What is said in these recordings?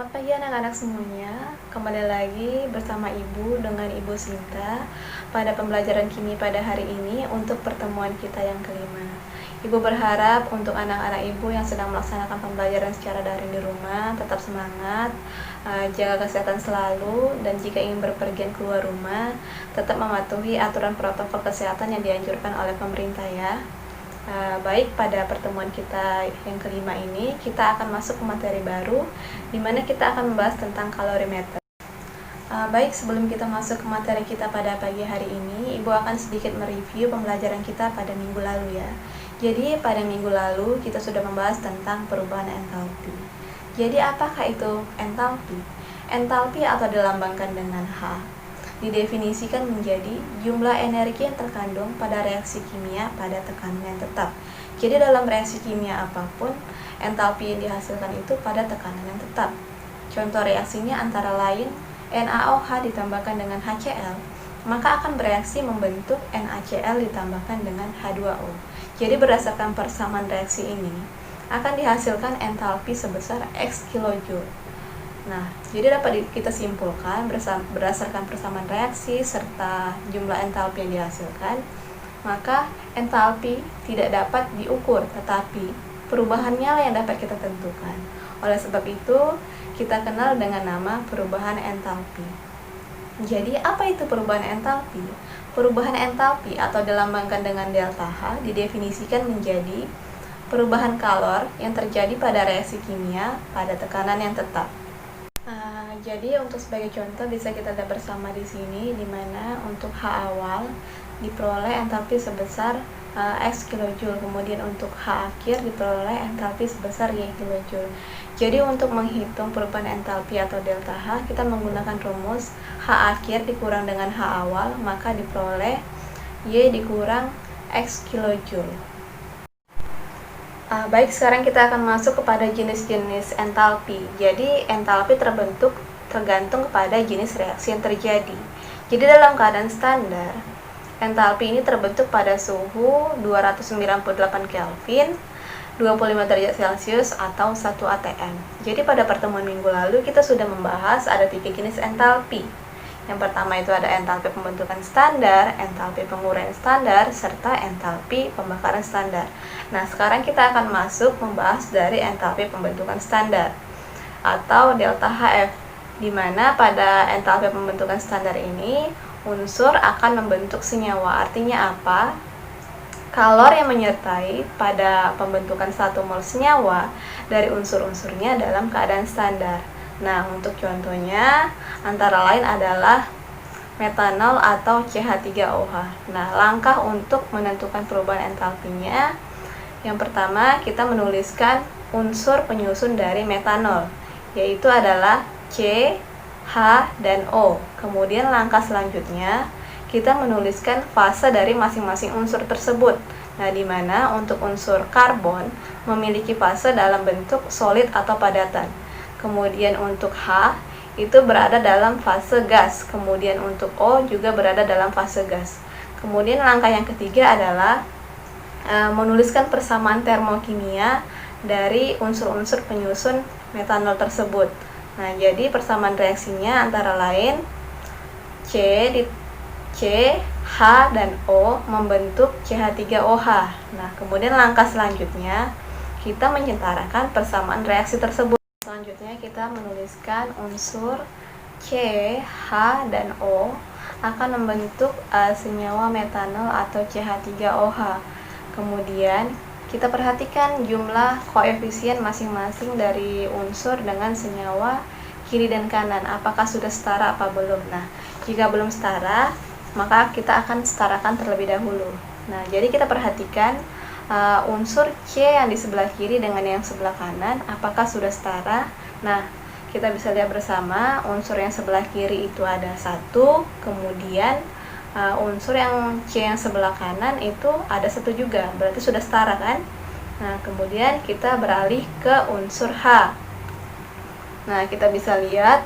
Selamat pagi anak-anak semuanya. Kembali lagi bersama Ibu dengan Ibu Sinta pada pembelajaran kimia pada hari ini untuk pertemuan kita yang kelima. Ibu berharap untuk anak-anak Ibu yang sedang melaksanakan pembelajaran secara daring di rumah tetap semangat, jaga kesehatan selalu, dan jika ingin berpergian keluar rumah tetap mematuhi aturan protokol kesehatan yang dianjurkan oleh pemerintah ya. Baik, pada pertemuan kita yang kelima ini kita akan masuk ke materi baru di mana kita akan membahas tentang kalorimeter. Baik, sebelum kita masuk ke materi kita pada pagi hari ini, Ibu akan sedikit mereview pembelajaran kita pada minggu lalu ya. Jadi pada minggu lalu kita sudah membahas tentang perubahan entalpi. Jadi apakah itu entalpi? Entalpi atau dilambangkan dengan H didefinisikan menjadi jumlah energi yang terkandung pada reaksi kimia pada tekanan yang tetap. Jadi dalam reaksi kimia apapun, entalpi yang dihasilkan itu pada tekanan yang tetap. Contoh reaksinya antara lain NaOH ditambahkan dengan HCl, maka akan bereaksi membentuk NaCl ditambahkan dengan H2O. Jadi berdasarkan persamaan reaksi ini, akan dihasilkan entalpi sebesar X kilojoule. Nah, jadi dapat kita simpulkan berdasarkan persamaan reaksi serta jumlah entalpi yang dihasilkan, maka entalpi tidak dapat diukur, tetapi perubahannya lah yang dapat kita tentukan. Oleh sebab itu, kita kenal dengan nama perubahan entalpi. Jadi, apa itu perubahan entalpi? Perubahan entalpi atau dilambangkan dengan delta H didefinisikan menjadi perubahan kalor yang terjadi pada reaksi kimia pada tekanan yang tetap. Jadi untuk sebagai contoh bisa kita lihat bersama di sini, di mana untuk H awal diperoleh entalpi sebesar X kilojoule, kemudian untuk H akhir diperoleh entalpi sebesar Y kilojoule. Jadi untuk menghitung perubahan entalpi atau delta H, kita menggunakan rumus H akhir dikurang dengan H awal, maka diperoleh Y dikurang X kilojoule. Baik, sekarang kita akan masuk kepada jenis-jenis entalpi. Jadi entalpi tergantung kepada jenis reaksi yang terjadi. Jadi dalam keadaan standar, entalpi ini terbentuk pada suhu 298 Kelvin, 25 derajat Celcius atau 1 atm. Jadi pada pertemuan minggu lalu kita sudah membahas ada 3 jenis entalpi. Yang pertama itu ada entalpi pembentukan standar, entalpi penguraian standar, serta entalpi pembakaran standar. Nah, sekarang kita akan masuk membahas dari entalpi pembentukan standar atau delta HF, di mana pada entalpi pembentukan standar ini unsur akan membentuk senyawa. Artinya apa? Kalor yang menyertai pada pembentukan 1 mol senyawa dari unsur-unsurnya dalam keadaan standar. Nah, untuk contohnya antara lain adalah metanol atau CH3OH. Nah, langkah untuk menentukan perubahan entalpinya, yang pertama kita menuliskan unsur penyusun dari metanol, yaitu adalah C, H, dan O. Kemudian langkah selanjutnya kita menuliskan fase dari masing-masing unsur tersebut. Nah, di mana untuk unsur karbon memiliki fase dalam bentuk solid atau padatan. Kemudian untuk H itu berada dalam fase gas. Kemudian untuk O juga berada dalam fase gas. Kemudian langkah yang ketiga adalah menuliskan persamaan termokimia dari unsur-unsur penyusun metanol tersebut. Nah, jadi persamaan reaksinya antara lain C, H, dan O membentuk CH3OH. Nah, kemudian langkah selanjutnya kita menyetarakan persamaan reaksi tersebut. Selanjutnya kita menuliskan unsur C, H, dan O akan membentuk senyawa metanol atau CH3OH. Kemudian kita perhatikan jumlah koefisien masing-masing dari unsur dengan senyawa kiri dan kanan. Apakah sudah setara apa belum? Nah, jika belum setara, maka kita akan setarakan terlebih dahulu. Nah, jadi kita perhatikan unsur C yang di sebelah kiri dengan yang sebelah kanan, apakah sudah setara? Nah, kita bisa lihat bersama unsur yang sebelah kiri itu ada 1, kemudian unsur yang C yang sebelah kanan itu ada 1 juga, berarti sudah setara kan? Nah, kemudian kita beralih ke unsur H. Nah, kita bisa lihat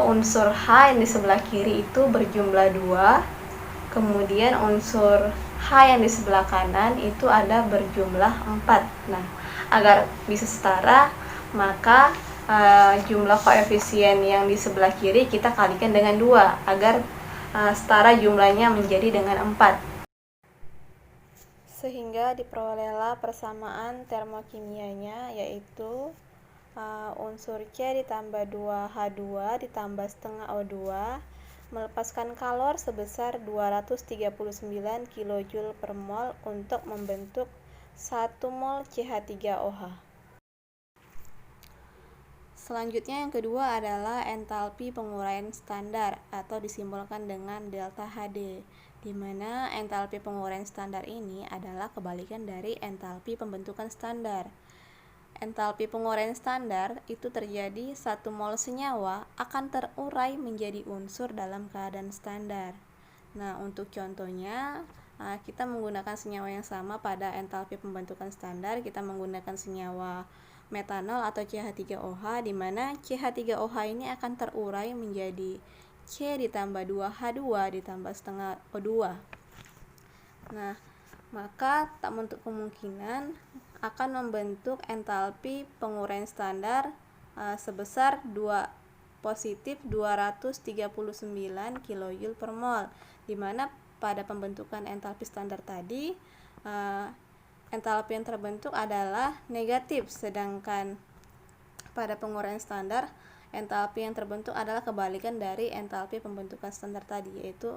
unsur H yang di sebelah kiri itu berjumlah 2, kemudian unsur H yang di sebelah kanan itu ada berjumlah 4. Nah, agar bisa setara, maka jumlah koefisien yang di sebelah kiri kita kalikan dengan 2 agar setara jumlahnya menjadi dengan 4. Sehingga diperolehlah persamaan termokimianya, yaitu unsur C ditambah 2H2 ditambah setengah O2 melepaskan kalor sebesar 239 kJ per mol untuk membentuk 1 mol CH3OH. Selanjutnya yang kedua adalah entalpi penguraian standar atau disimbolkan dengan delta HD, di mana entalpi penguraian standar ini adalah kebalikan dari entalpi pembentukan standar. Entalpi penguraian standar itu terjadi 1 mol senyawa akan terurai menjadi unsur dalam keadaan standar. Nah, untuk contohnya kita menggunakan senyawa yang sama pada entalpi pembentukan standar. Kita menggunakan senyawa metanol atau CH3OH, di mana CH3OH ini akan terurai menjadi C ditambah 2H2 ditambah setengah O2. Nah, maka tak menutup kemungkinan akan membentuk entalpi penguraian standar sebesar positif 239 kJ per mol, di mana pada pembentukan entalpi standar tadi entalpi yang terbentuk adalah negatif, sedangkan pada penguraian standar entalpi yang terbentuk adalah kebalikan dari entalpi pembentukan standar tadi, yaitu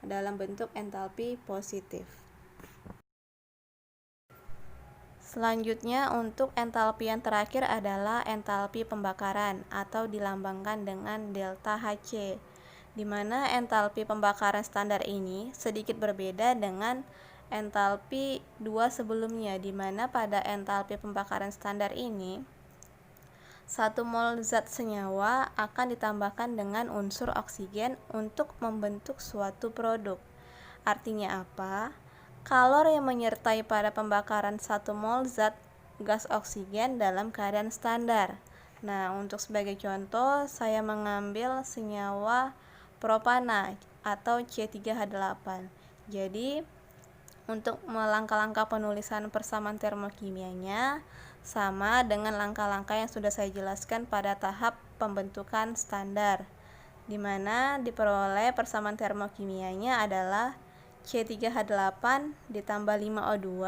dalam bentuk entalpi positif. Selanjutnya untuk entalpi yang terakhir adalah entalpi pembakaran atau dilambangkan dengan delta Hc, di mana entalpi pembakaran standar ini sedikit berbeda dengan entalpi 2 sebelumnya, di mana pada entalpi pembakaran standar ini 1 mol zat senyawa akan ditambahkan dengan unsur oksigen untuk membentuk suatu produk. Artinya apa? Kalor yang menyertai pada pembakaran 1 mol zat gas oksigen dalam keadaan standar. Nah, untuk sebagai contoh, saya mengambil senyawa propana atau C3H8. Jadi, untuk langkah-langkah penulisan persamaan termokimianya sama dengan langkah-langkah yang sudah saya jelaskan pada tahap pembentukan standar, di mana diperoleh persamaan termokimianya adalah C3H8 ditambah 5O2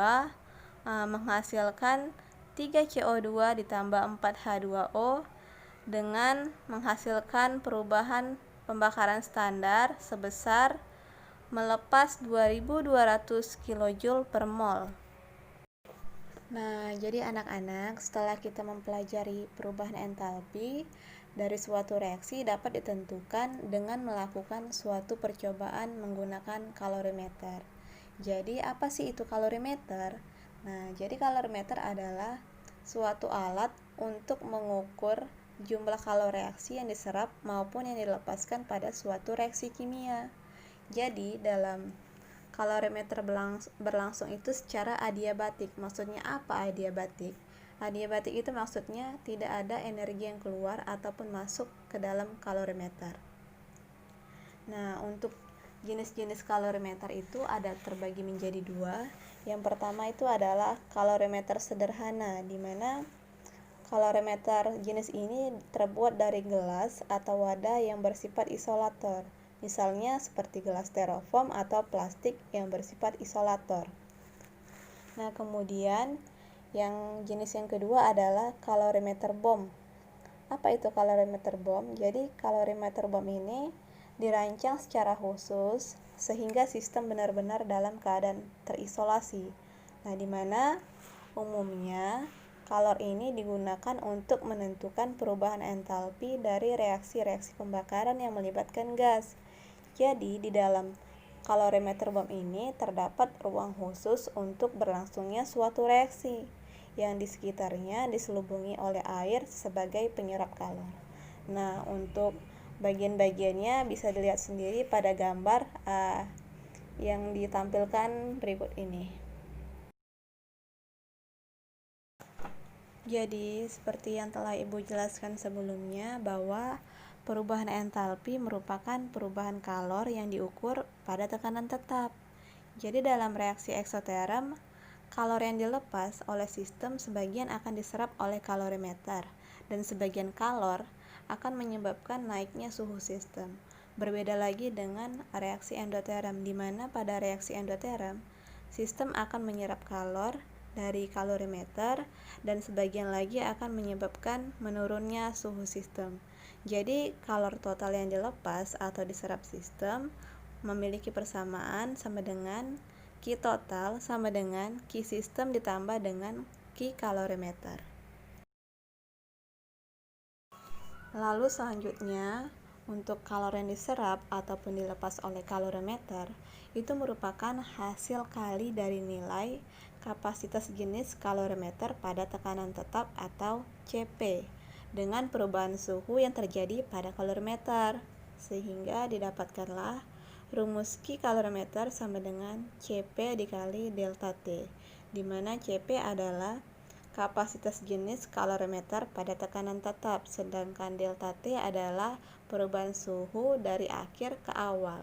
menghasilkan 3CO2 ditambah 4H2O dengan menghasilkan perubahan pembakaran standar sebesar melepas 2200 kJ per mol. Nah, jadi anak-anak, setelah kita mempelajari perubahan entalpi dari suatu reaksi dapat ditentukan dengan melakukan suatu percobaan menggunakan kalorimeter. Jadi, apa sih itu kalorimeter? Nah, jadi kalorimeter adalah suatu alat untuk mengukur jumlah kalori reaksi yang diserap maupun yang dilepaskan pada suatu reaksi kimia. Jadi, dalam kalorimeter berlangsung itu secara adiabatik. Maksudnya apa adiabatik? Adiabatik itu maksudnya tidak ada energi yang keluar ataupun masuk ke dalam kalorimeter. Nah, untuk jenis-jenis kalorimeter itu ada terbagi menjadi 2. Yang pertama itu adalah kalorimeter sederhana, di mana kalorimeter jenis ini terbuat dari gelas atau wadah yang bersifat isolator. Misalnya seperti gelas styrofoam atau plastik yang bersifat isolator. Nah, kemudian yang jenis yang kedua adalah kalorimeter bom. Apa itu kalorimeter bom? Jadi kalorimeter bom ini dirancang secara khusus sehingga sistem benar-benar dalam keadaan terisolasi. Nah, di mana umumnya kalor ini digunakan untuk menentukan perubahan entalpi dari reaksi-reaksi pembakaran yang melibatkan gas. Jadi, di dalam kalorimeter bom ini terdapat ruang khusus untuk berlangsungnya suatu reaksi yang di sekitarnya diselubungi oleh air sebagai penyerap kalor. Nah, untuk bagian-bagiannya bisa dilihat sendiri pada gambar yang ditampilkan berikut ini. Jadi, seperti yang telah Ibu jelaskan sebelumnya, bahwa perubahan entalpi merupakan perubahan kalor yang diukur pada tekanan tetap. Jadi, dalam reaksi eksoterm, kalori yang dilepas oleh sistem sebagian akan diserap oleh kalorimeter, dan sebagian kalor akan menyebabkan naiknya suhu sistem. Berbeda lagi dengan reaksi endoterm, di mana pada reaksi endoterm, sistem akan menyerap kalor dari kalorimeter dan sebagian lagi akan menyebabkan menurunnya suhu sistem. Jadi, kalor total yang dilepas atau diserap sistem memiliki persamaan sama dengan Q total sama dengan Q sistem ditambah dengan Q kalorimeter. Lalu selanjutnya, untuk kalori yang diserap ataupun dilepas oleh kalorimeter, itu merupakan hasil kali dari nilai kapasitas jenis kalorimeter pada tekanan tetap atau CP dengan perubahan suhu yang terjadi pada kalorimeter, sehingga didapatkanlah rumus Q kalorimeter sama dengan CP dikali delta T, di mana CP adalah kapasitas jenis kalorimeter pada tekanan tetap, sedangkan delta T adalah perubahan suhu dari akhir ke awal.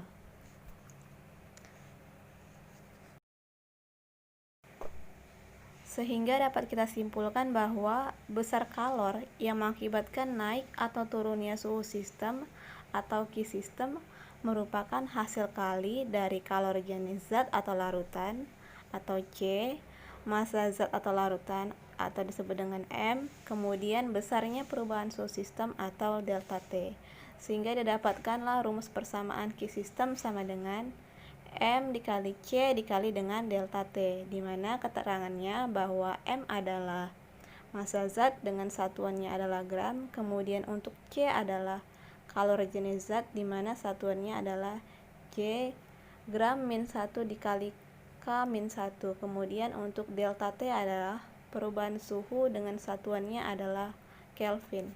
Sehingga dapat kita simpulkan bahwa besar kalor yang mengakibatkan naik atau turunnya suhu sistem atau Q sistem merupakan hasil kali dari kalori jenis zat atau larutan atau C, massa zat atau larutan atau disebut dengan M, kemudian besarnya perubahan suhu sistem atau delta T, sehingga didapatkanlah rumus persamaan Q sistem sama dengan M dikali C dikali dengan delta T, di mana keterangannya bahwa M adalah massa zat dengan satuannya adalah gram, kemudian untuk C adalah kalori jenis zat di mana satuannya adalah J gram min 1 dikali K min 1, kemudian untuk delta T adalah perubahan suhu dengan satuannya adalah Kelvin.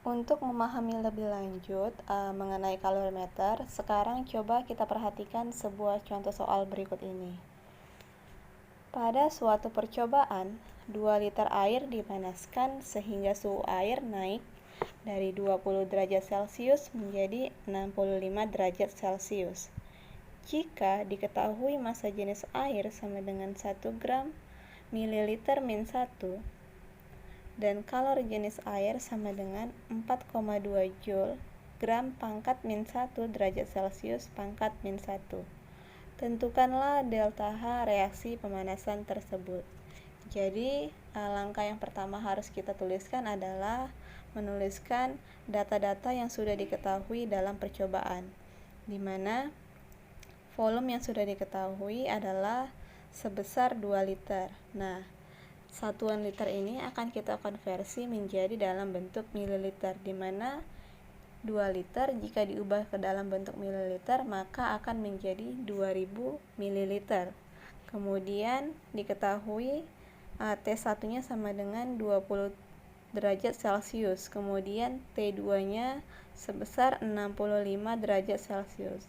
Untuk memahami lebih lanjut mengenai kalorimeter, sekarang coba kita perhatikan sebuah contoh soal berikut ini. Pada suatu percobaan, 2 liter air dipanaskan sehingga suhu air naik dari 20 derajat Celcius menjadi 65 derajat Celcius. Jika diketahui massa jenis air sama dengan 1 gram mililiter min 1 dan kalori jenis air sama dengan 4,2 Joule gram pangkat min 1 derajat Celcius pangkat min 1. Tentukanlah delta H reaksi pemanasan tersebut. Jadi, langkah yang pertama harus kita tuliskan adalah menuliskan data-data yang sudah diketahui dalam percobaan, di mana volume yang sudah diketahui adalah sebesar 2 liter. Nah, satuan liter ini akan kita konversi menjadi dalam bentuk mililiter, di mana 2 liter jika diubah ke dalam bentuk mililiter maka akan menjadi 2000 mililiter. Kemudian diketahui T1-nya sama dengan 20 derajat Celcius, kemudian T2-nya sebesar 65 derajat Celcius.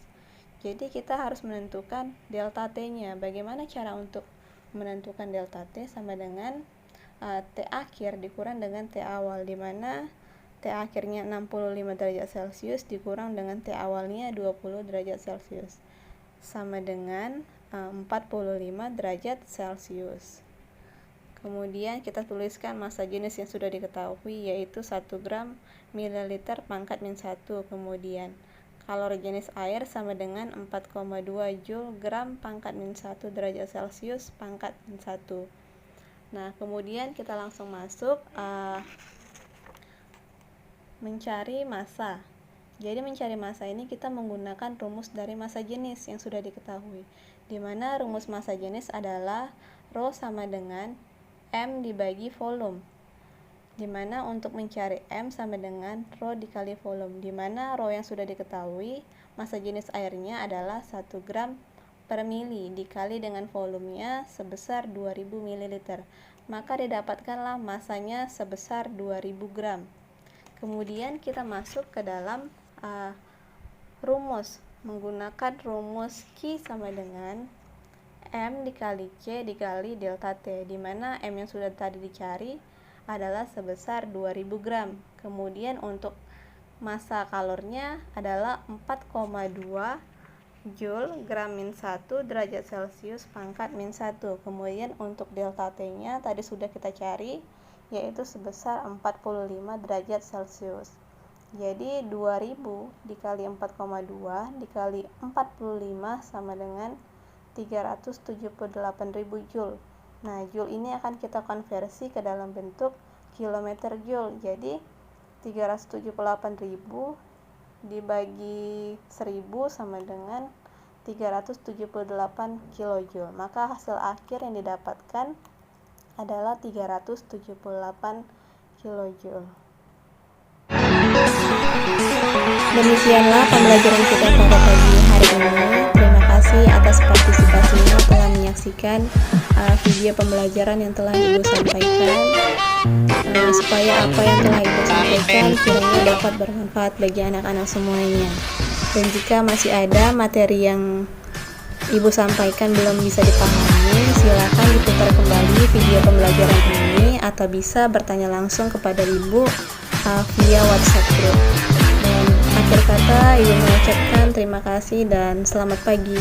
Jadi kita harus menentukan delta T-nya. Bagaimana cara untuk menentukan delta T? Sama dengan T akhir dikurang dengan T awal, di mana T akhirnya 65 derajat Celcius dikurang dengan T awalnya 20 derajat Celcius sama dengan 45 derajat Celcius. Kemudian kita tuliskan massa jenis yang sudah diketahui, yaitu 1 gram mililiter pangkat min 1. Kemudian kalori jenis air sama dengan 4,2 Joule gram pangkat min 1 derajat Celcius pangkat min 1. Nah, kemudian kita langsung masuk mencari massa. Jadi mencari massa ini kita menggunakan rumus dari massa jenis yang sudah diketahui, di mana rumus massa jenis adalah Rho sama dengan M dibagi volume, di mana untuk mencari M sama dengan Rho dikali volume, di mana Rho yang sudah diketahui massa jenis airnya adalah 1 gram per mili dikali dengan volumenya sebesar 2000 ml, maka didapatkanlah massanya sebesar 2000 gram. Kemudian kita masuk ke dalam rumus menggunakan rumus Q sama dengan M dikali C dikali delta T, di mana M yang sudah tadi dicari adalah sebesar 2000 gram. Kemudian untuk massa kalornya adalah 4,2 Joule gram min 1 derajat Celcius pangkat min 1. Kemudian untuk delta T nya tadi sudah kita cari, yaitu sebesar 45 derajat Celcius. Jadi 2000 dikali 4,2 dikali 45 sama dengan 378.000 Joule. Nah, Joule ini akan kita konversi ke dalam bentuk kilometer Joule. Jadi 378.000 dibagi 1000 sama dengan 378 kilojoule. Maka hasil akhir yang didapatkan adalah 378 kilojoule. Demikianlah pembelajaran kita pada pagi hari ini. Terima kasih atas partisipasinya telah menyaksikan video pembelajaran yang telah Ibu sampaikan. Supaya apa yang telah Ibu sampaikan kiranya dapat bermanfaat bagi anak-anak semuanya. Dan jika masih ada materi yang Ibu sampaikan belum bisa dipahami, silakan diputar kembali video pembelajaran ini atau bisa bertanya langsung kepada Ibu via WhatsApp group. Dan akhir kata Ibu mengucapkan terima kasih dan selamat pagi.